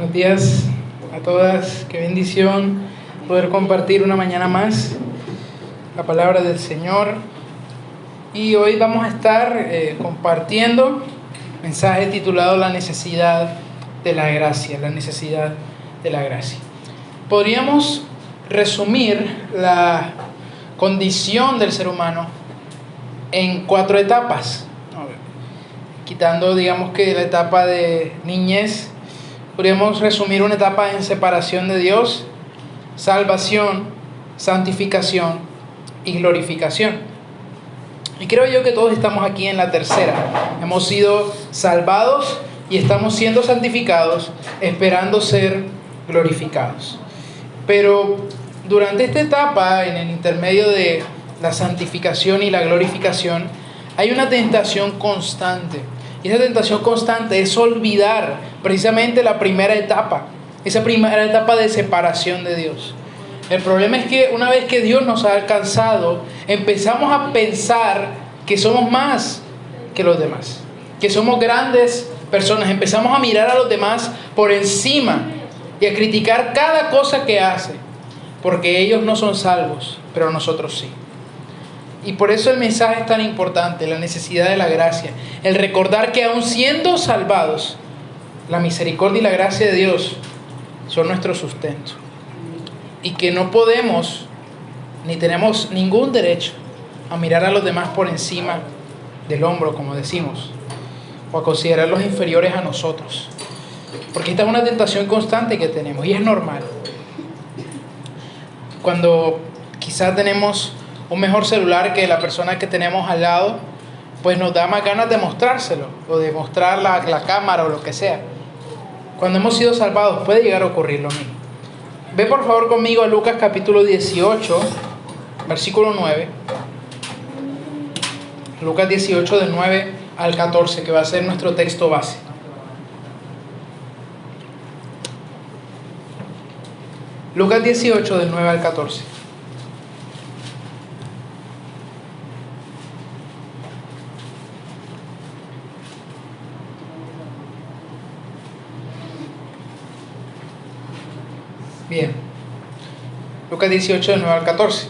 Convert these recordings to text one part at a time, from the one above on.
Buenos días a todas, qué bendición poder compartir una mañana más la palabra del Señor. Y hoy vamos a estar compartiendo un mensaje titulado La necesidad de la gracia, la necesidad de la gracia. Podríamos resumir la condición del ser humano en 4 etapas, quitando digamos que la etapa de niñez. Podríamos resumir una etapa en separación de Dios, salvación, santificación y glorificación. Y creo yo que todos estamos aquí en la tercera. Hemos sido salvados y estamos siendo santificados, esperando ser glorificados. Pero durante esta etapa, en el intermedio de la santificación y la glorificación, hay una tentación constante. Y esa tentación constante es olvidar precisamente la primera etapa, esa primera etapa de separación de Dios. El problema es que una vez que Dios nos ha alcanzado, empezamos a pensar que somos más que los demás, que somos grandes personas. Empezamos a mirar a los demás por encima y a criticar cada cosa que hacen, porque ellos no son salvos, pero nosotros sí. Y por eso el mensaje es tan importante, la necesidad de la gracia. El recordar que aun siendo salvados, la misericordia y la gracia de Dios son nuestro sustento. Y que no podemos, ni tenemos ningún derecho a mirar a los demás por encima del hombro, como decimos, o a considerarlos inferiores a nosotros. Porque esta es una tentación constante que tenemos y es normal. Cuando quizás tenemos un mejor celular que la persona que tenemos al lado, pues nos da más ganas de mostrárselo o de mostrar la cámara o lo que sea. Cuando hemos sido salvados puede llegar a ocurrir lo mismo. Ve por favor conmigo a Lucas capítulo 18, versículo 9. Lucas 18 del 9 al 14, que va a ser nuestro texto base. Lucas 18 del 9 al 14. Bien, Lucas 18 del 9 al 14.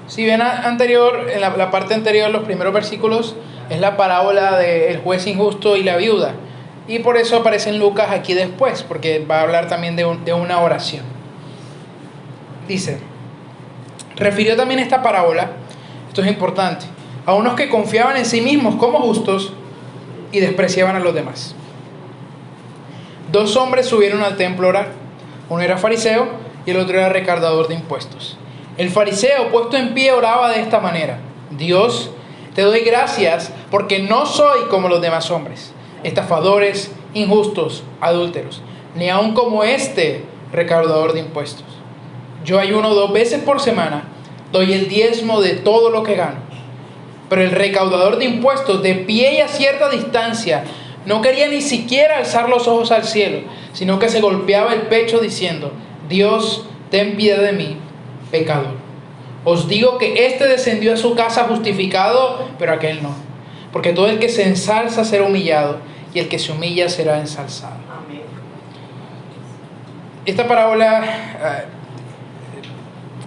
Si ven anterior, en la parte anterior, los primeros versículos, es la parábola del juez injusto y la viuda. Y por eso aparece en Lucas aquí después, porque va a hablar también de una oración. Dice, refirió también esta parábola, esto es importante, a unos que confiaban en sí mismos como justos y despreciaban a los demás. 2 hombres subieron al templo a orar. Uno era fariseo y el otro era recaudador de impuestos. El fariseo, puesto en pie, oraba de esta manera: Dios, te doy gracias porque no soy como los demás hombres, estafadores, injustos, adúlteros, ni aun como este recaudador de impuestos. Yo ayuno 2 veces por semana, doy el diezmo de todo lo que gano. Pero el recaudador de impuestos, de pie y a cierta distancia, no quería ni siquiera alzar los ojos al cielo, sino que se golpeaba el pecho diciendo: Dios, ten piedad de mí, pecador. Os digo que éste descendió a su casa justificado, pero aquel no. Porque todo el que se ensalza será humillado, y el que se humilla será ensalzado. Amén. Esta parábola,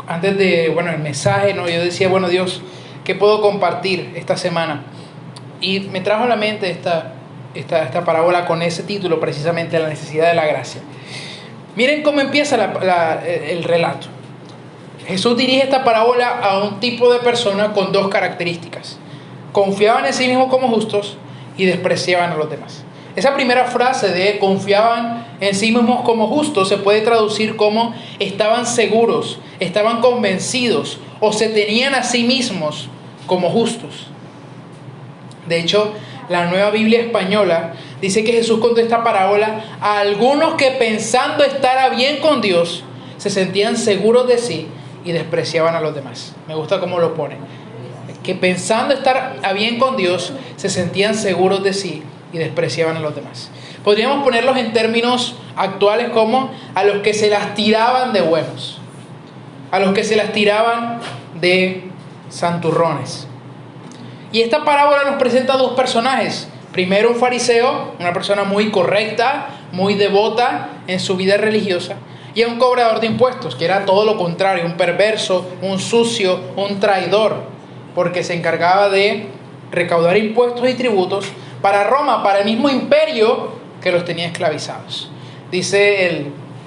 antes de, el mensaje, yo decía, Dios, ¿qué puedo compartir esta semana? Y me trajo a la mente esta parábola con ese título, precisamente, la necesidad de la gracia. Miren cómo empieza el relato. Jesús dirige esta parábola a un tipo de persona con 2 características: confiaban en sí mismos como justos y despreciaban a los demás. Esa primera frase de confiaban en sí mismos como justos se puede traducir como estaban seguros, estaban convencidos o se tenían a sí mismos como justos. De hecho, la Nueva Biblia Española dice que Jesús contó esta parábola a algunos que, pensando estar a bien con Dios, se sentían seguros de sí y despreciaban a los demás. Me gusta cómo lo pone. Que pensando estar a bien con Dios, se sentían seguros de sí y despreciaban a los demás. Podríamos ponerlos en términos actuales como a los que se las tiraban de buenos, a los que se las tiraban de santurrones. Y esta parábola nos presenta 2 personajes. Primero, un fariseo, una persona muy correcta, muy devota en su vida religiosa, y a un cobrador de impuestos, que era todo lo contrario, un perverso, un sucio, un traidor, porque se encargaba de recaudar impuestos y tributos para Roma, para el mismo imperio que los tenía esclavizados. Dice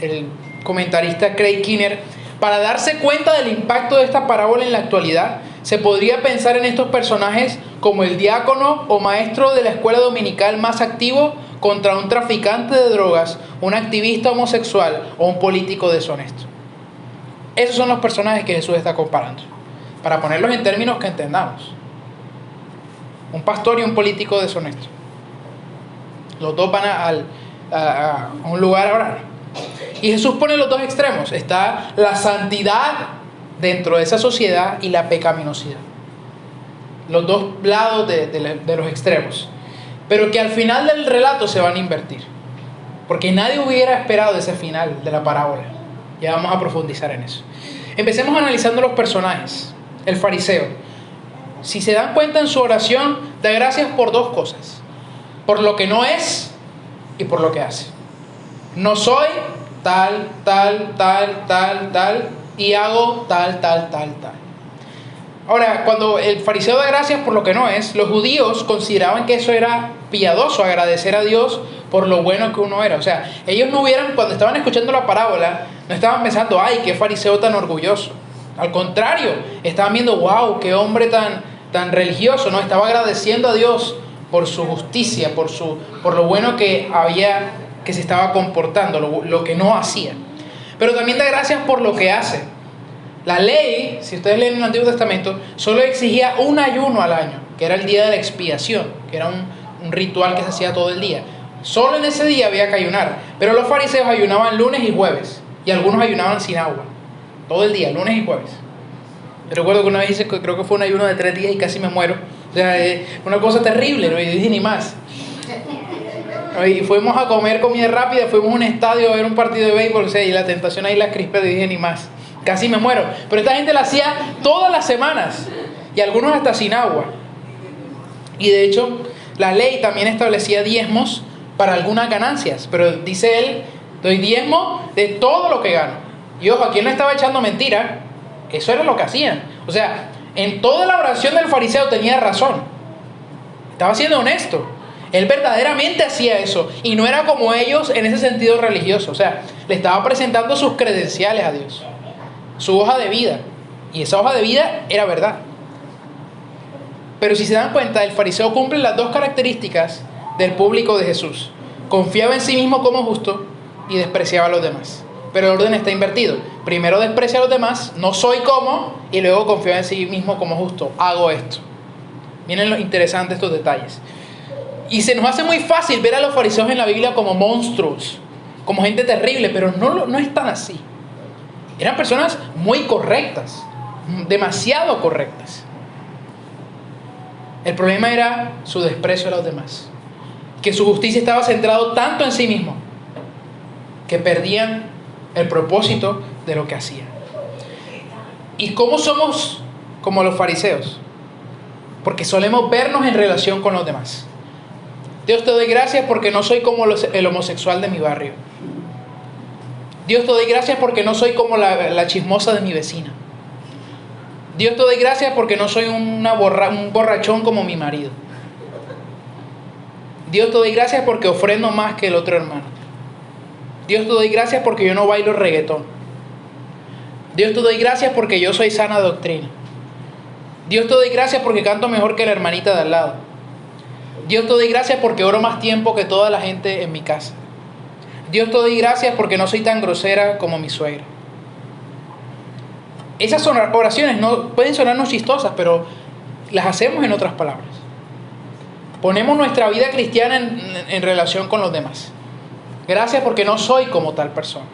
el comentarista Craig Kinner: para darse cuenta del impacto de esta parábola en la actualidad, se podría pensar en estos personajes como el diácono o maestro de la escuela dominical más activo contra un traficante de drogas, un activista homosexual o un político deshonesto. Esos son los personajes que Jesús está comparando, para ponerlos en términos que entendamos. Un pastor y un político deshonesto. Los dos van a un lugar a orar. Y Jesús pone los dos extremos. Está la santidad dentro de esa sociedad y la pecaminosidad. Los dos lados de los extremos. Pero que al final del relato se van a invertir. Porque nadie hubiera esperado ese final de la parábola. Ya vamos a profundizar en eso. Empecemos analizando los personajes. El fariseo. Si se dan cuenta en su oración, da gracias por dos cosas. Por lo que no es y por lo que hace. No soy tal, y hago tal. Ahora, cuando el fariseo da gracias por lo que no es, los judíos consideraban que eso era piadoso, agradecer a Dios por lo bueno que uno era. O sea, ellos no hubieran, cuando estaban escuchando la parábola, no estaban pensando, ay, qué fariseo tan orgulloso. Al contrario, estaban viendo, wow, qué hombre tan religioso, ¿no? Estaba agradeciendo a Dios por su justicia, por lo bueno que se estaba comportando, lo que no hacía. Pero también da gracias por lo que hace. La ley, si ustedes leen el Antiguo Testamento, solo exigía un ayuno al año, que era el día de la expiación, que era un ritual que se hacía todo el día. Solo en ese día había que ayunar. Pero los fariseos ayunaban lunes y jueves, y algunos ayunaban sin agua, todo el día, lunes y jueves. Yo recuerdo que una vez hice, creo que fue un ayuno de 3 días y casi me muero. O sea, una cosa terrible, ¿no? Y dije ni más. Y fuimos a comer comida rápida, fuimos a un estadio a ver un partido de béisbol, o sea, y la tentación ahí la crispé, y dije ni más. Casi me muero. Pero esta gente la hacía todas las semanas, y algunos hasta sin agua. Y de hecho, la ley también establecía diezmos para algunas ganancias. Pero dice él, doy diezmo de todo lo que gano. Y ojo, aquí él no estaba echando mentira. Eso era lo que hacían. O sea, en toda la oración del fariseo tenía razón. Estaba siendo honesto. Él verdaderamente hacía eso. Y no era como ellos en ese sentido religioso. O sea, le estaba presentando sus credenciales a Dios. Su hoja de vida. Y esa hoja de vida era verdad. Pero si se dan cuenta, el fariseo cumple las dos características del público de Jesús. Confiaba en sí mismo como justo y despreciaba a los demás. Pero el orden está invertido. Primero desprecia a los demás, no soy como, y luego confía en sí mismo como justo. Hago esto. Miren lo interesante estos detalles. Y se nos hace muy fácil ver a los fariseos en la Biblia como monstruos, como gente terrible, pero no es tan así. Eran personas muy correctas, demasiado correctas. El problema era su desprecio a los demás. Que su justicia estaba centrado tanto en sí mismo que perdían el propósito de lo que hacían. ¿Y cómo somos como los fariseos? Porque solemos vernos en relación con los demás. Dios, te doy gracias porque no soy como el homosexual de mi barrio. Dios, te doy gracias porque no soy como la chismosa de mi vecina. Dios, te doy gracias porque no soy un borrachón como mi marido. Dios, te doy gracias porque ofrendo más que el otro hermano. Dios, te doy gracias porque yo no bailo reggaetón. Dios, te doy gracias porque yo soy sana doctrina. Dios, te doy gracias porque canto mejor que la hermanita de al lado. Dios, te doy gracias porque oro más tiempo que toda la gente en mi casa. Dios, te doy gracias porque no soy tan grosera como mi suegra. Esas oraciones no pueden sonarnos chistosas, pero las hacemos en otras palabras. Ponemos nuestra vida cristiana en relación con los demás. Gracias porque no soy como tal persona.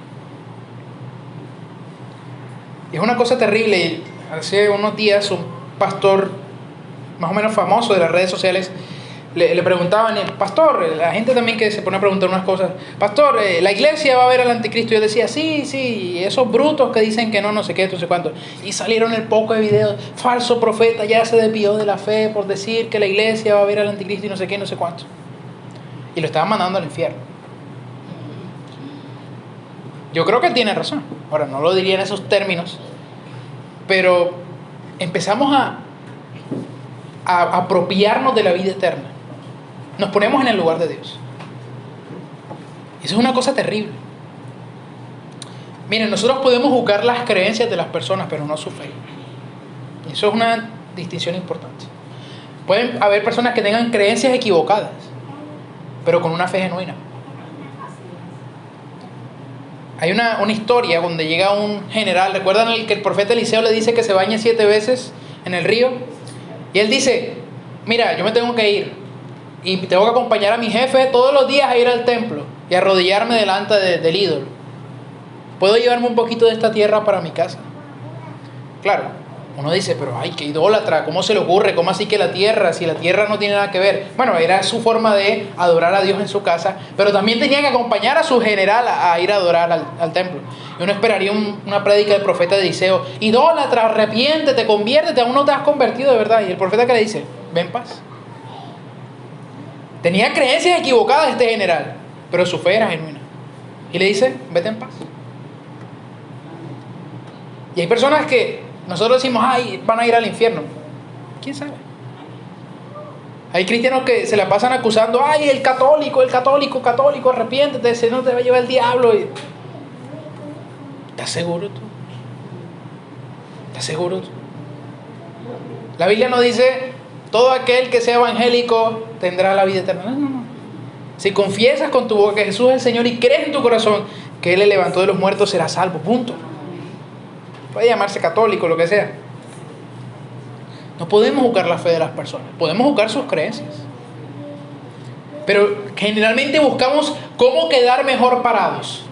Es una cosa terrible. Hace unos días un pastor más o menos famoso de las redes sociales le preguntaban, pastor, la gente también que se pone a preguntar unas cosas, pastor, ¿la iglesia va a ver al anticristo? Y yo decía, sí, esos brutos que dicen que no sé qué, no sé cuánto. Y salieron el poco de videos, falso profeta ya se desvió de la fe por decir que la iglesia va a ver al anticristo y no sé qué, no sé cuánto. Y lo estaban mandando al infierno. Yo creo que tiene razón. Ahora, no lo diría en esos términos, pero empezamos a apropiarnos de la vida eterna. Nos ponemos en el lugar de Dios. Eso es una cosa terrible. Miren, nosotros podemos juzgar las creencias de las personas, pero no su fe. Y eso es una distinción importante. Pueden haber personas que tengan creencias equivocadas, pero con una fe genuina. Hay una historia donde llega un general. ¿Recuerdan que el profeta Eliseo le dice que se bañe 7 veces en el río? Y él dice, mira, yo me tengo que ir y tengo que acompañar a mi jefe todos los días a ir al templo y arrodillarme delante del ídolo. ¿Puedo llevarme un poquito de esta tierra para mi casa? Claro, uno dice, pero ay, qué idólatra, ¿cómo se le ocurre? ¿Cómo así que la tierra? Si la tierra no tiene nada que ver. Bueno, era su forma de adorar a Dios en su casa, pero también tenía que acompañar a su general a ir a adorar al templo. Y uno esperaría una prédica del profeta Eliseo, idólatra, arrepiéntete, conviértete, aún no te has convertido de verdad. Y el profeta que le dice, ven en paz. Tenía creencias equivocadas este general, pero su fe era genuina. Y le dice, vete en paz. Y hay personas que nosotros decimos, ay, van a ir al infierno. ¿Quién sabe? Hay cristianos que se la pasan acusando, ay, el católico, arrepiéntete, si no te va a llevar el diablo. ¿Estás seguro tú? ¿Estás seguro tú? La Biblia no dice, todo aquel que sea evangélico tendrá la vida eterna. No. Si confiesas con tu boca que Jesús es el Señor y crees en tu corazón que Él le levantó de los muertos, serás salvo, punto. Puede llamarse católico, lo que sea. No podemos juzgar la fe de las personas, podemos juzgar sus creencias. Pero generalmente buscamos cómo quedar mejor parados.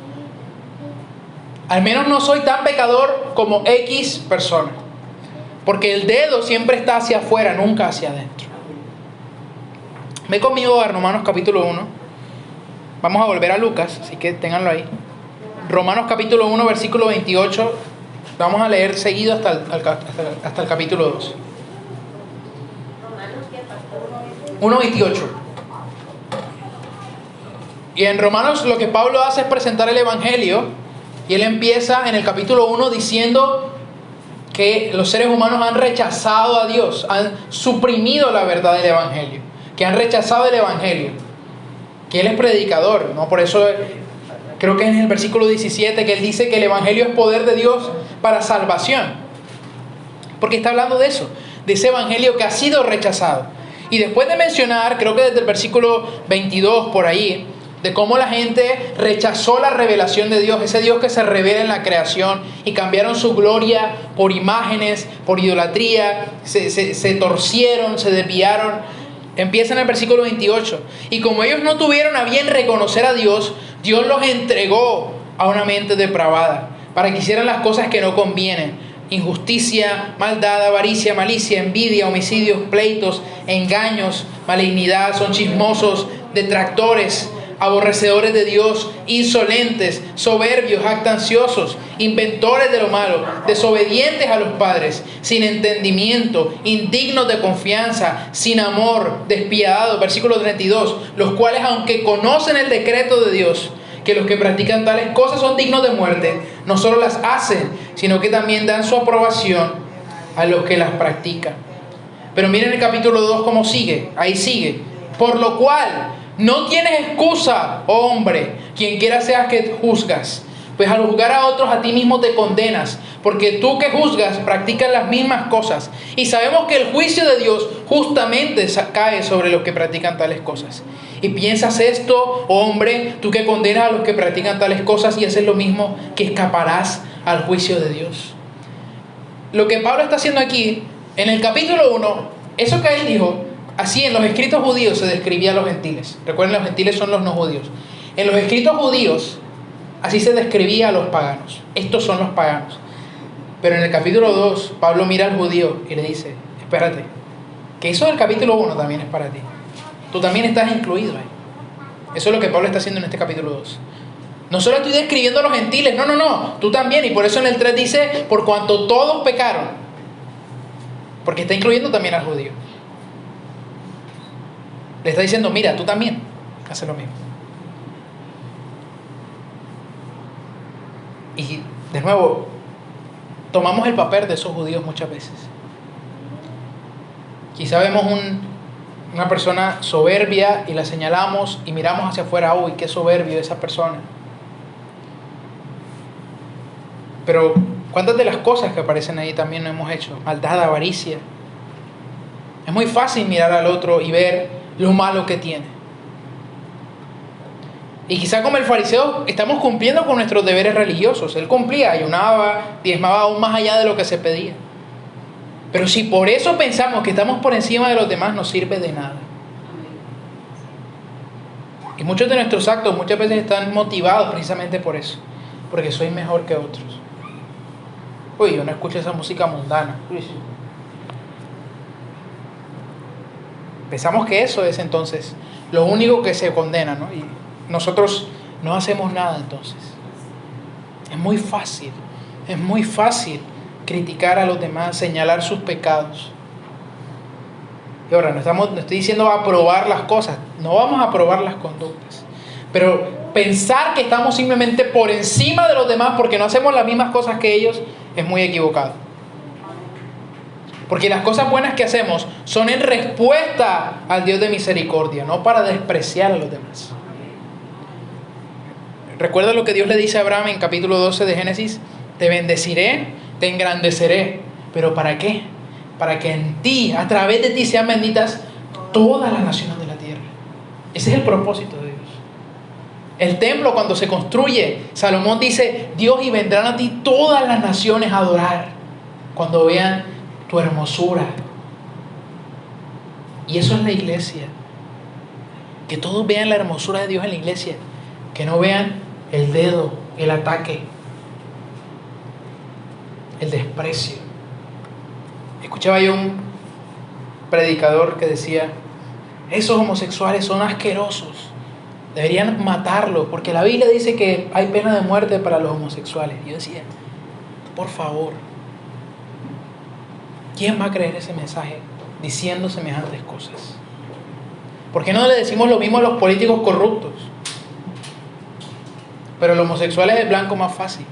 Al menos no soy tan pecador como X persona. Porque el dedo siempre está hacia afuera, nunca hacia adentro. Ve conmigo a Romanos capítulo 1. Vamos a volver a Lucas, así que ténganlo ahí. Romanos capítulo 1, versículo 28. Vamos a leer seguido hasta el capítulo 2. 1:28. Y en Romanos lo que Pablo hace es presentar el Evangelio. Y él empieza en el capítulo 1 diciendo que los seres humanos han rechazado a Dios, han suprimido la verdad del Evangelio, que han rechazado el Evangelio, que él es predicador, ¿no? Por eso creo que es en el versículo 17 que él dice que el Evangelio es poder de Dios para salvación, porque está hablando de eso, de ese Evangelio que ha sido rechazado. Y después de mencionar, creo que desde el versículo 22 por ahí, de cómo la gente rechazó la revelación de Dios, ese Dios que se revela en la creación, y cambiaron su gloria por imágenes, por idolatría, se torcieron, se desviaron. Empieza en el versículo 28. Y como ellos no tuvieron a bien reconocer a Dios, Dios los entregó a una mente depravada, para que hicieran las cosas que no convienen: injusticia, maldad, avaricia, malicia, envidia, homicidios, pleitos, engaños, malignidad. Son chismosos, detractores, aborrecedores de Dios, insolentes, soberbios, jactanciosos, inventores de lo malo, desobedientes a los padres, sin entendimiento, indignos de confianza, sin amor, despiadados. Versículo 32. Los cuales, aunque conocen el decreto de Dios, que los que practican tales cosas son dignos de muerte, no solo las hacen, sino que también dan su aprobación a los que las practican. Pero miren el capítulo 2 cómo sigue. Ahí sigue. Por lo cual no tienes excusa, oh hombre, quien quiera seas que juzgas, pues al juzgar a otros a ti mismo te condenas, porque tú que juzgas practicas las mismas cosas, y sabemos que el juicio de Dios justamente cae sobre los que practican tales cosas. Y piensas esto, oh hombre, tú que condenas a los que practican tales cosas y haces lo mismo, que escaparás al juicio de Dios. Lo que Pablo está haciendo aquí, en el capítulo 1, eso que él dijo, así en los escritos judíos se describía a los gentiles. Recuerden, los gentiles son los no judíos. En los escritos judíos así se describía a los paganos. Estos son los paganos. Pero en el capítulo 2, Pablo mira al judío y le dice, espérate, que eso del capítulo 1 también es para ti. Tú también estás incluido ahí. Eso es lo que Pablo está haciendo en este capítulo 2. No solo estoy describiendo a los gentiles, no, tú también. Y por eso en el 3 dice, por cuanto todos pecaron. Porque está incluyendo también al judío. Le está diciendo, mira, tú también haces lo mismo. Y de nuevo, tomamos el papel de esos judíos muchas veces. Quizá vemos una persona soberbia y la señalamos y miramos hacia afuera, uy, qué soberbio esa persona. Pero ¿cuántas de las cosas que aparecen ahí también no hemos hecho? Maldad, avaricia. Es muy fácil mirar al otro y ver lo malo que tiene. Y quizá como el fariseo estamos cumpliendo con nuestros deberes religiosos. Él cumplía, ayunaba, diezmaba aún más allá de lo que se pedía. Pero si por eso pensamos que estamos por encima de los demás, no sirve de nada. Y muchos de nuestros actos muchas veces están motivados precisamente por eso. Porque soy mejor que otros. Uy, yo no escucho esa música mundana. Pensamos que eso es entonces lo único que se condena, ¿no? Y nosotros no hacemos nada entonces. Es muy fácil criticar a los demás, señalar sus pecados. Y ahora, no estoy diciendo aprobar las cosas, no vamos a aprobar las conductas. Pero pensar que estamos simplemente por encima de los demás porque no hacemos las mismas cosas que ellos es muy equivocado. Porque las cosas buenas que hacemos son en respuesta al Dios de misericordia, no para despreciar a los demás. Recuerda lo que Dios le dice a Abraham en capítulo 12 de Génesis: te bendeciré, te engrandeceré. ¿Pero para qué? Para que en ti, a través de ti, sean benditas todas las naciones de la tierra. Ese es el propósito de Dios. El templo, cuando se construye, Salomón dice: Dios, y vendrán a ti todas las naciones a adorar cuando vean tu hermosura. Y eso es la iglesia. Que todos vean la hermosura de Dios en la iglesia. Que no vean el dedo, el ataque, el desprecio. Escuchaba yo un predicador que decía: esos homosexuales son asquerosos, deberían matarlos, porque la Biblia dice que hay pena de muerte para los homosexuales. Y yo decía, por favor, ¿quién va a creer ese mensaje diciendo semejantes cosas? ¿Por qué no le decimos lo mismo a los políticos corruptos? Pero el homosexual es el blanco más fácil,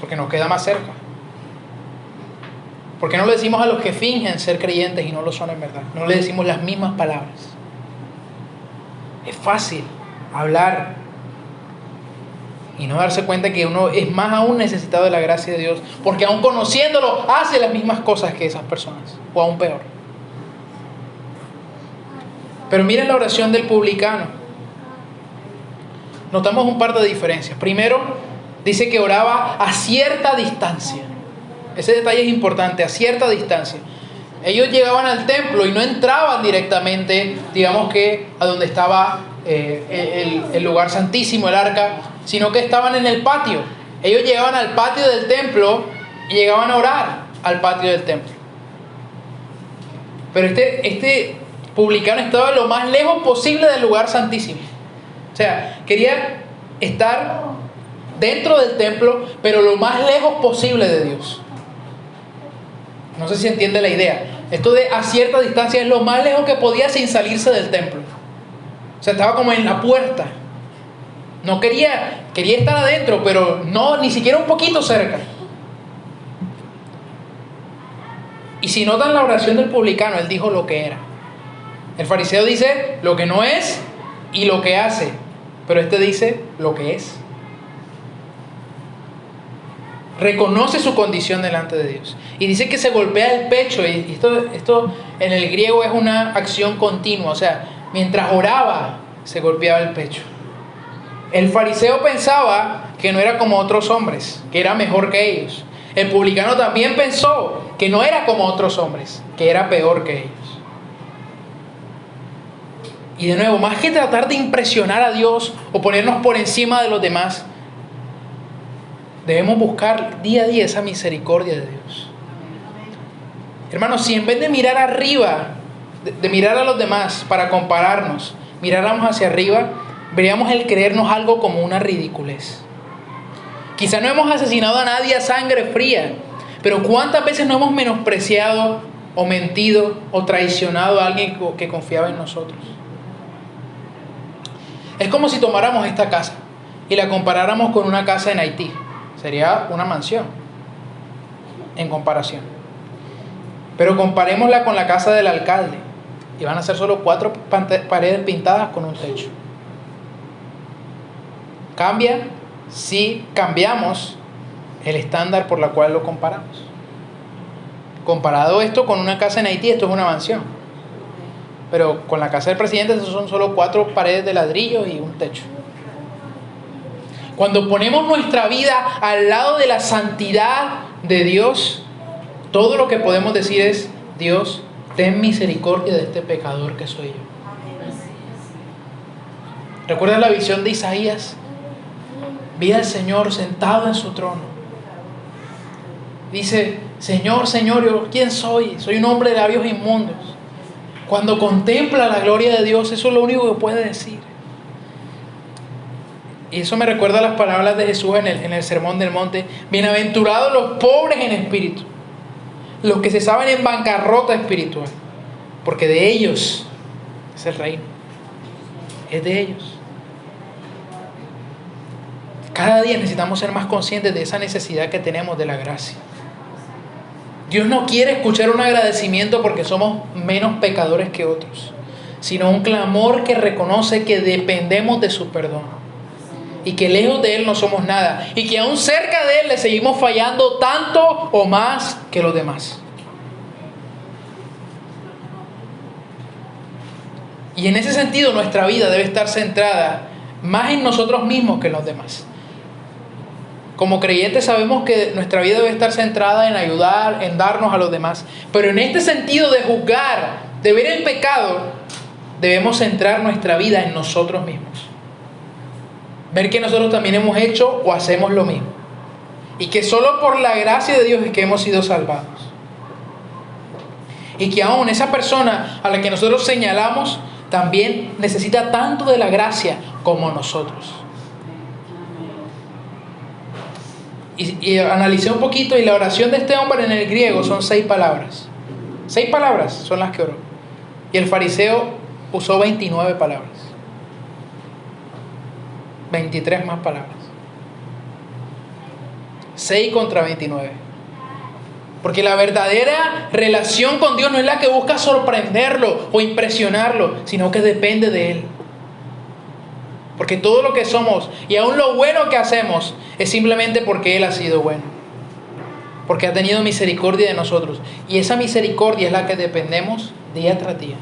porque nos queda más cerca. ¿Por qué no le decimos a los que fingen ser creyentes y no lo son en verdad? No le decimos las mismas palabras. Es fácil hablar y no darse cuenta que uno es más aún necesitado de la gracia de Dios, porque aún conociéndolo hace las mismas cosas que esas personas, o aún peor. Pero miren la oración del publicano. Notamos un par de diferencias. Primero, dice que oraba a cierta distancia. Ese detalle es importante, a cierta distancia. Ellos llegaban al templo y no entraban directamente, digamos que a donde estaba el lugar santísimo, el arca, sino que estaban en el patio. Ellos llegaban al patio del templo y llegaban a orar al patio del templo. Pero este publicano estaba lo más lejos posible del lugar santísimo. O sea, quería estar dentro del templo, pero lo más lejos posible de Dios. No sé si entiende la idea. Esto de a cierta distancia es lo más lejos que podía sin salirse del templo. O sea, estaba como en la puerta. No quería estar adentro, pero no, ni siquiera un poquito cerca. Y si notan la oración del publicano, él dijo lo que era. El fariseo dice lo que no es y lo que hace, pero este dice lo que es. Reconoce su condición delante de Dios. Y dice que se golpea el pecho. Y esto en el griego es una acción continua. O sea, mientras oraba, se golpeaba el pecho. El fariseo pensaba que no era como otros hombres, que era mejor que ellos. El publicano también pensó que no era como otros hombres, que era peor que ellos. Y de nuevo, más que tratar de impresionar a Dios o ponernos por encima de los demás, debemos buscar día a día esa misericordia de Dios. Hermanos, si en vez de mirar arriba, de mirar a los demás para compararnos, miráramos hacia arriba, veríamos el creernos algo como una ridiculez. Quizá no hemos asesinado a nadie a sangre fría, pero ¿cuántas veces no hemos menospreciado o mentido o traicionado a alguien que confiaba en nosotros? Es como si tomáramos esta casa y la comparáramos con una casa en Haití. Sería una mansión en comparación. Pero comparémosla con la casa del alcalde y van a ser solo 4 paredes pintadas con un techo. Cambia si cambiamos el estándar por la cual lo comparamos. Comparado esto con una casa en Haití, esto es una mansión. Pero con la casa del presidente, esos son solo 4 paredes de ladrillo y un techo. Cuando ponemos nuestra vida al lado de la santidad de Dios, todo lo que podemos decir es: Dios, ten misericordia de este pecador que soy yo. ¿Recuerdas la visión de Isaías? Vi al Señor sentado en su trono. Dice: Señor, Señor, ¿yo quién soy? Soy un hombre de labios inmundos. Cuando contempla la gloria de Dios, eso es lo único que puede decir. Y eso me recuerda a las palabras de Jesús en el Sermón del Monte. Bienaventurados los pobres en espíritu, los que se saben en bancarrota espiritual, porque de ellos es el reino. Es de ellos. Cada día necesitamos ser más conscientes de esa necesidad que tenemos de la gracia. Dios no quiere escuchar un agradecimiento porque somos menos pecadores que otros, sino un clamor que reconoce que dependemos de su perdón y que lejos de Él no somos nada, y que aún cerca de Él le seguimos fallando tanto o más que los demás. Y en ese sentido nuestra vida debe estar centrada más en nosotros mismos que en los demás. Como creyentes sabemos que nuestra vida debe estar centrada en ayudar, en darnos a los demás. Pero en este sentido de juzgar, de ver el pecado, debemos centrar nuestra vida en nosotros mismos. Ver que nosotros también hemos hecho o hacemos lo mismo. Y que solo por la gracia de Dios es que hemos sido salvados. Y que aún esa persona a la que nosotros señalamos también necesita tanto de la gracia como nosotros. Y analicé un poquito, y la oración de este hombre en el griego son 6 palabras. 6 palabras son las que oró. Y el fariseo usó 29 palabras. 23 más palabras. 6 contra 29. Porque la verdadera relación con Dios no es la que busca sorprenderlo o impresionarlo, sino que depende de Él. Porque todo lo que somos y aún lo bueno que hacemos es simplemente porque Él ha sido bueno. Porque ha tenido misericordia de nosotros. Y esa misericordia es la que dependemos día tras día.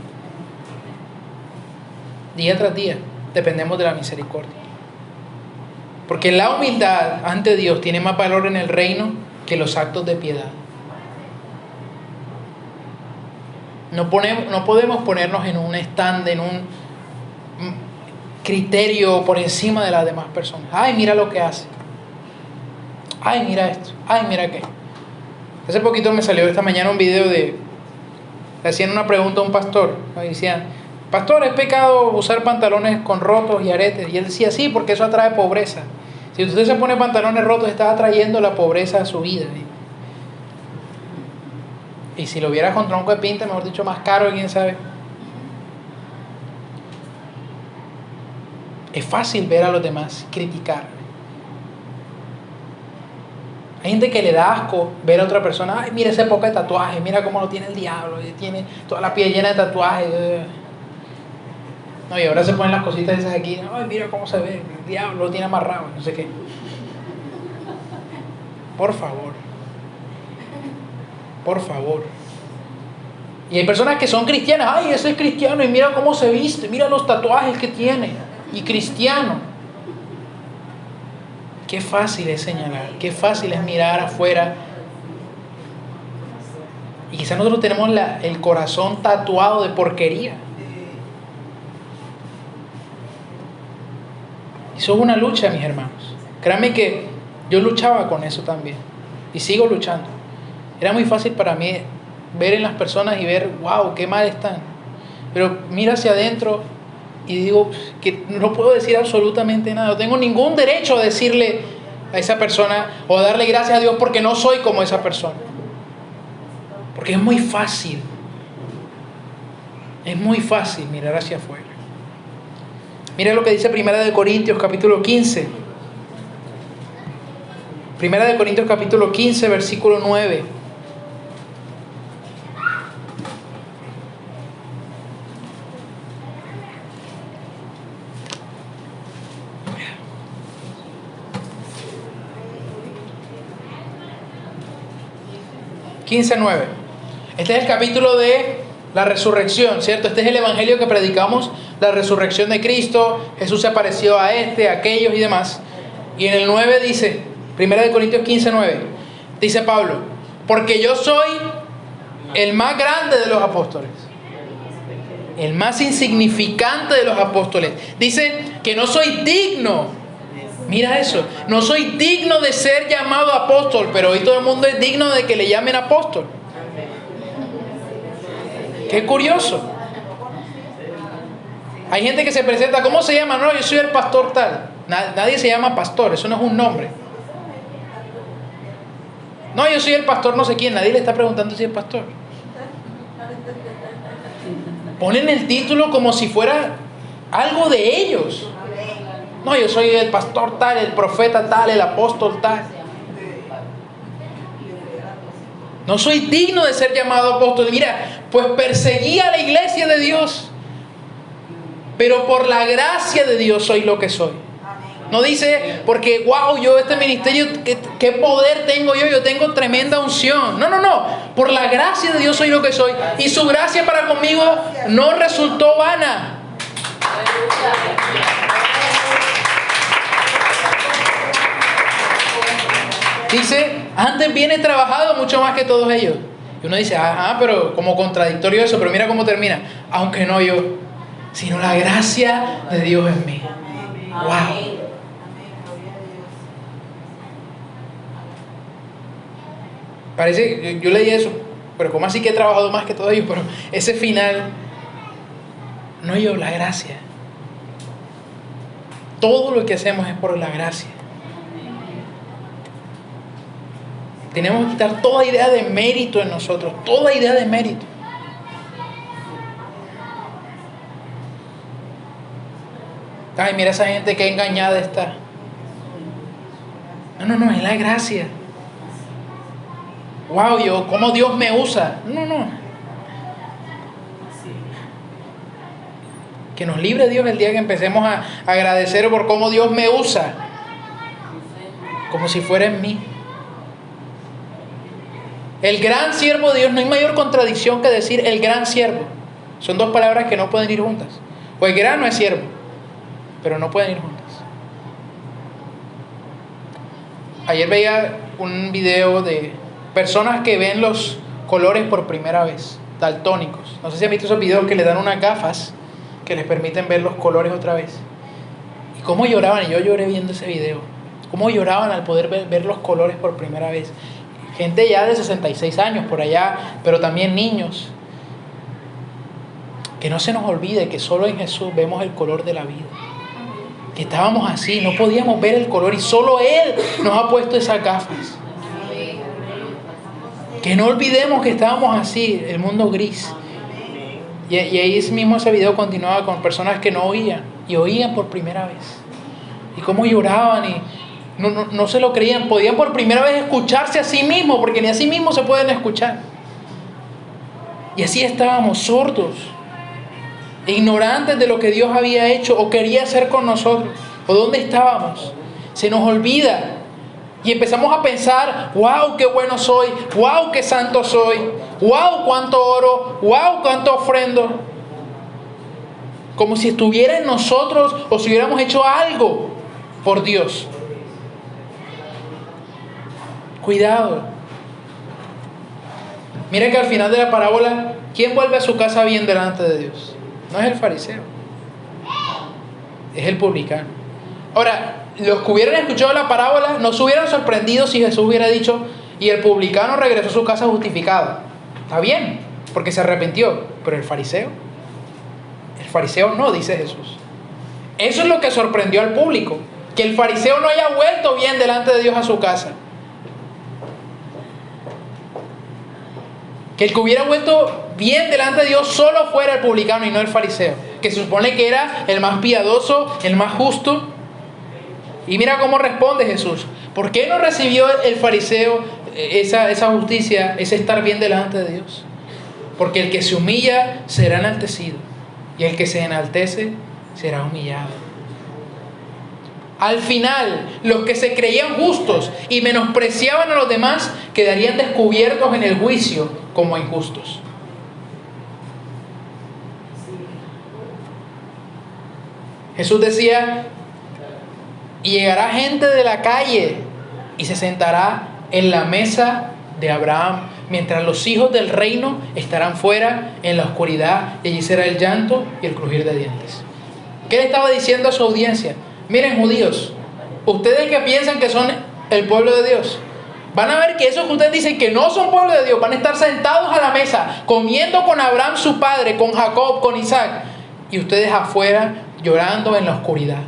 Día tras día dependemos de la misericordia. Porque la humildad ante Dios tiene más valor en el reino que los actos de piedad. No podemos ponernos en un stand, en un criterio por encima de las demás personas. Ay, mira lo que hace. Ay, mira esto. Ay, mira qué. Hace poquito me salió esta mañana un video le hacían una pregunta a un pastor. Le decían: pastor, ¿es pecado usar pantalones con rotos y aretes? Y él decía: sí, porque eso atrae pobreza. Si usted se pone pantalones rotos, está atrayendo la pobreza a su vida. Y si lo viera con tronco de pinta, mejor dicho, más caro, quién sabe. Es fácil ver a los demás criticar. Hay gente que le da asco ver a otra persona: ay, mira ese poco de tatuaje, mira cómo lo tiene el diablo, tiene toda la piel llena de tatuajes. No, y ahora se ponen las cositas esas aquí: ay, mira cómo se ve, el diablo lo tiene amarrado, no sé qué. Por favor. Por favor. Y hay personas que son cristianas: ay, ese es cristiano y mira cómo se viste, mira los tatuajes que tiene, y cristiano. Qué fácil es señalar, qué fácil es mirar afuera. Y quizás nosotros tenemos el corazón tatuado de porquería. Eso es una lucha, mis hermanos. Créanme que yo luchaba con eso también. Y sigo luchando. Era muy fácil para mí ver en las personas y ver: wow, qué mal están. Pero mira hacia adentro y digo que no puedo decir absolutamente nada. No tengo ningún derecho a decirle a esa persona o a darle gracias a Dios porque no soy como esa persona. Porque es muy fácil. Es muy fácil mirar hacia afuera. Mira lo que dice 1 Corintios capítulo 15, Primera de Corintios capítulo 15, versículo 9. Este es el capítulo de la resurrección, ¿cierto? Este es el evangelio que predicamos, la resurrección de Cristo. Jesús se apareció a a aquellos y demás. Y en el 9 dice, 1 Corintios 15, 9, dice Pablo: porque yo soy el más grande de los apóstoles, el más insignificante de los apóstoles. Dice que no soy digno. Mira eso, no soy digno de ser llamado apóstol, pero hoy todo el mundo es digno de que le llamen apóstol. Qué curioso. Hay gente que se presenta, ¿cómo se llama? No, yo soy el pastor tal. Nadie se llama pastor, eso no es un nombre. No, yo soy el pastor no sé quién, nadie le está preguntando si es pastor. Ponen el título como si fuera algo de ellos. No, yo soy el pastor tal, el profeta tal, el apóstol tal. No soy digno de ser llamado apóstol. Mira, pues perseguí a la iglesia de Dios, pero por la gracia de Dios soy lo que soy. No dice porque, wow, yo este ministerio, ¿qué poder tengo yo? Yo tengo tremenda unción. No. Por la gracia de Dios soy lo que soy. Y su gracia para conmigo no resultó vana. Dice, antes bien he trabajado mucho más que todos ellos. Y uno dice, pero como contradictorio eso. Pero mira cómo termina. Aunque no yo, sino la gracia de Dios en mí. Wow. Parece, yo leí eso, pero ¿cómo así que he trabajado más que todos ellos? Pero ese final, no yo, la gracia. Todo lo que hacemos es por la gracia. Tenemos que quitar toda idea de mérito en nosotros, toda idea de mérito. Ay, mira esa gente que engañada está. No, es la gracia. Wow, cómo Dios me usa. No. Que nos libre Dios el día que empecemos a agradecer por cómo Dios me usa. Como si fuera en mí. El gran siervo de Dios, no hay mayor contradicción que decir el gran siervo. Son dos palabras que no pueden ir juntas. Pues gran no es siervo, pero no pueden ir juntas. Ayer veía un video de personas que ven los colores por primera vez, daltónicos. No sé si han visto esos videos que les dan unas gafas que les permiten ver los colores otra vez. Y cómo lloraban, y yo lloré viendo ese video. Cómo lloraban al poder ver los colores por primera vez. Gente ya de 66 años por allá, pero también niños. Que no se nos olvide que solo en Jesús vemos el color de la vida. Que estábamos así, no podíamos ver el color y solo Él nos ha puesto esas gafas. Que no olvidemos que estábamos así, el mundo gris. Y ahí mismo ese video continuaba con personas que no oían y oían por primera vez. Y cómo lloraban y no se lo creían. Podían por primera vez escucharse a sí mismos, porque ni a sí mismos se pueden escuchar. Y así estábamos sordos, ignorantes de lo que Dios había hecho o quería hacer con nosotros, o dónde estábamos. Se nos olvida y empezamos a pensar, wow, qué bueno soy, wow, qué santo soy, wow, cuánto oro, wow, cuánto ofrendo. Como si estuviera en nosotros o si hubiéramos hecho algo por Dios. Cuidado. Mira que al final de la parábola, ¿quién vuelve a su casa bien delante de Dios? No es el fariseo, es el publicano. Ahora, los que hubieran escuchado la parábola no se hubieran sorprendido si Jesús hubiera dicho, y el publicano regresó a su casa justificado. Está bien, porque se arrepintió. Pero el fariseo no, dice Jesús. Eso es lo que sorprendió al público, que el fariseo no haya vuelto bien delante de Dios a su casa. Que el que hubiera vuelto bien delante de Dios solo fuera el publicano y no el fariseo, que se supone que era el más piadoso, el más justo. Y mira cómo responde Jesús. ¿Por qué no recibió el fariseo esa justicia, ese estar bien delante de Dios? Porque el que se humilla será enaltecido, y el que se enaltece será humillado. Al final, los que se creían justos y menospreciaban a los demás quedarían descubiertos en el juicio como injustos. Jesús decía: y llegará gente de la calle y se sentará en la mesa de Abraham, mientras los hijos del reino estarán fuera en la oscuridad, y allí será el llanto y el crujir de dientes. ¿Qué le estaba diciendo a su audiencia? Miren, judíos, ustedes que piensan que son el pueblo de Dios, van a ver que esos que ustedes dicen que no son pueblo de Dios van a estar sentados a la mesa, comiendo con Abraham su padre, con Jacob, con Isaac, y ustedes afuera llorando en la oscuridad.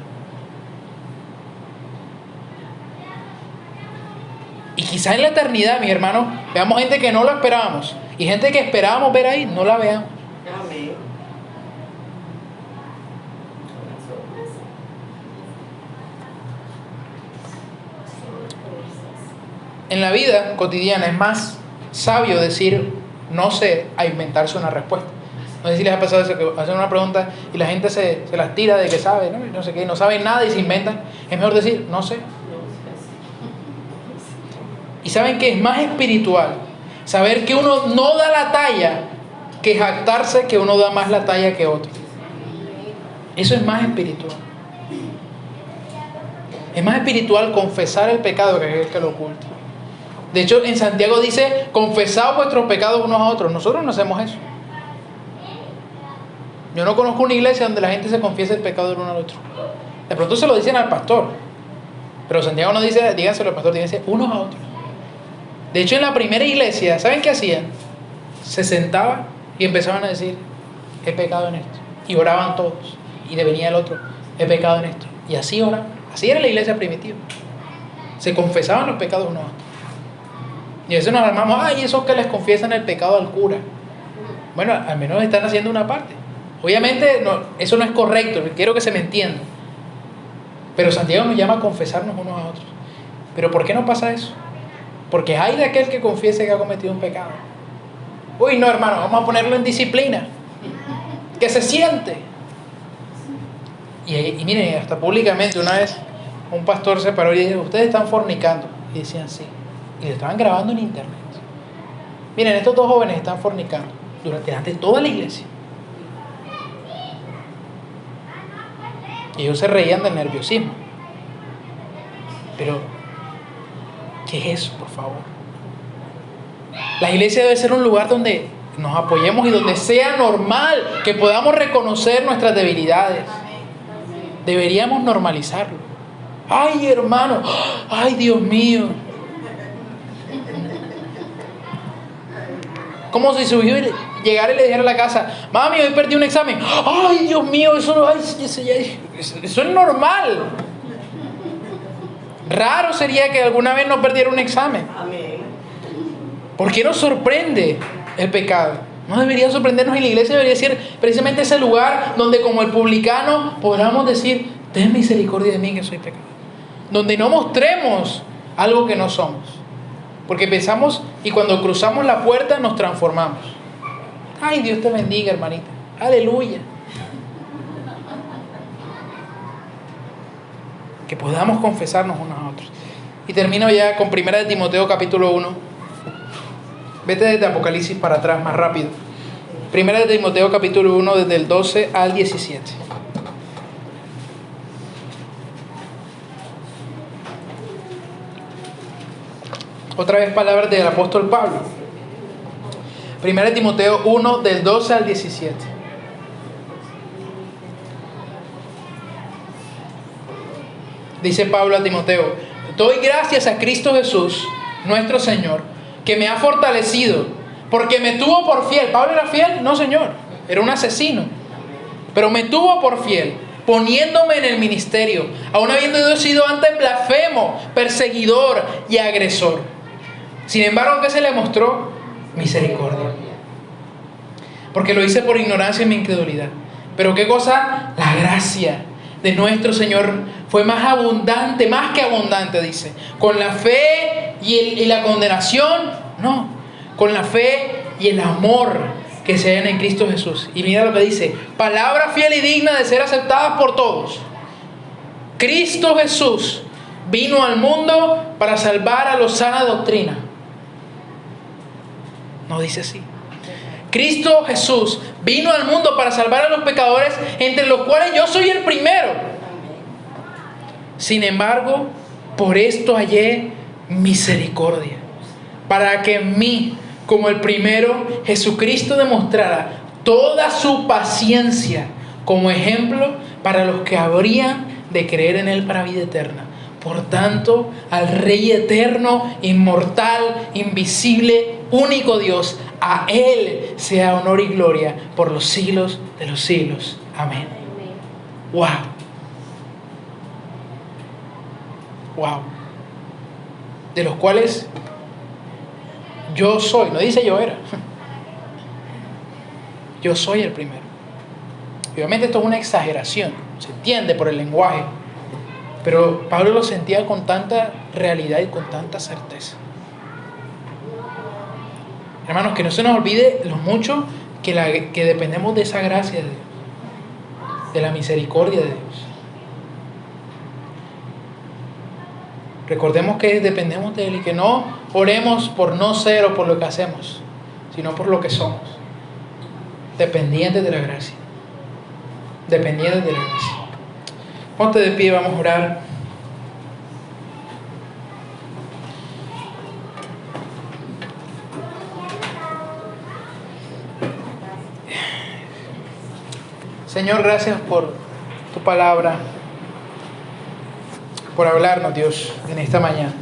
Y quizá en la eternidad, mis hermanos, veamos gente que no lo esperábamos, y gente que esperábamos ver ahí, no la veamos. Amén. En la vida cotidiana es más sabio decir no sé a inventarse una respuesta. No sé si les ha pasado eso, que hacen una pregunta y la gente se las tira de que sabe, no sé qué, no saben nada y se inventan. Es mejor decir no sé. Y saben que es más espiritual saber que uno no da la talla que jactarse que uno da más la talla que otro. Eso es más espiritual. Es más espiritual confesar el pecado que aquel que lo oculta. De hecho, en Santiago dice: confesad vuestros pecados unos a otros. Nosotros no hacemos eso. Yo no conozco una iglesia donde la gente se confiese el pecado del uno al otro. De pronto se lo dicen al pastor, pero Santiago no dice díganselo al pastor, díganse unos a otros. De hecho, en la primera iglesia, ¿saben qué hacían? Se sentaban y empezaban a decir: he pecado en esto. Y oraban todos. Y le venía el otro: he pecado en esto. Y así oraban. Así era la iglesia primitiva. Se confesaban los pecados unos a otros. Y a veces nos armamos: ay, esos que les confiesan el pecado al cura. Bueno, al menos están haciendo una parte. Obviamente no, eso no es correcto, quiero que se me entienda. Pero Santiago nos llama a confesarnos unos a otros. ¿Pero por qué no pasa eso? Porque hay de aquel que confiese que ha cometido un pecado. Uy, no, hermano, vamos a ponerlo en disciplina. Que se siente. Y miren, hasta públicamente una vez un pastor se paró y dijo: ustedes están fornicando. Y decían: sí. Y lo estaban grabando en internet. Miren, estos dos jóvenes están fornicando delante de toda la iglesia. Y ellos se reían del nerviosismo. Pero, ¿qué es eso, por favor? La iglesia debe ser un lugar donde nos apoyemos y donde sea normal que podamos reconocer nuestras debilidades. Deberíamos normalizarlo. Ay, hermano, ay, Dios mío. Como si su hijo llegara y le dijera a la casa: mami, hoy perdí un examen. Ay, Dios mío, eso es normal. Raro sería que alguna vez no perdiera un examen. Amén. ¿Por qué nos sorprende el pecado? No debería sorprendernos, y la iglesia debería ser precisamente ese lugar donde, como el publicano, podamos decir: ten misericordia de mí que soy pecador. Donde no mostremos algo que no somos. Porque pensamos, y cuando cruzamos la puerta nos transformamos. Ay, Dios te bendiga, hermanita. Aleluya. Que podamos confesarnos unos a otros. Y termino ya con 1 de Timoteo capítulo 1. Vete desde Apocalipsis para atrás más rápido. 1 de Timoteo capítulo 1, desde el 12 al 17. Otra vez palabras del apóstol Pablo. 1 de Timoteo 1, del 12 al 17. Dice Pablo a Timoteo: doy gracias a Cristo Jesús, nuestro Señor, que me ha fortalecido, porque me tuvo por fiel. ¿Pablo era fiel? No, Señor, era un asesino. Pero me tuvo por fiel, poniéndome en el ministerio, aun habiendo sido antes blasfemo, perseguidor y agresor. Sin embargo, ¿qué se le mostró? Misericordia. Porque lo hice por ignorancia y mi incredulidad. Pero ¿qué cosa? La gracia de nuestro Señor fue más abundante, más que abundante, dice. Con la fe y la condenación, no. Con la fe y el amor que se hallan en Cristo Jesús. Y mira lo que dice: palabra fiel y digna de ser aceptada por todos. Cristo Jesús vino al mundo para salvar a los sana doctrina. No dice así. Cristo Jesús vino al mundo para salvar a los pecadores, entre los cuales yo soy el primero. Sin embargo, por esto hallé misericordia, para que en mí, como el primero, Jesucristo demostrara toda su paciencia como ejemplo para los que habrían de creer en Él para vida eterna. Por tanto, al Rey eterno, inmortal, invisible, único Dios, a Él sea honor y gloria por los siglos de los siglos. Amén. Wow. Wow. De los cuales yo soy, no dice yo era. Yo soy el primero. Obviamente esto es una exageración, se entiende por el lenguaje. Pero Pablo lo sentía con tanta realidad y con tanta certeza. Hermanos, que no se nos olvide lo mucho que dependemos de esa gracia de Dios, de la misericordia de Dios. Recordemos que dependemos de Él y que no oremos por no ser o por lo que hacemos, sino por lo que somos. Dependientes de la gracia. Dependientes de la gracia. Ponte de pie, vamos a orar. Señor, gracias por tu palabra, por hablarnos, Dios, en esta mañana.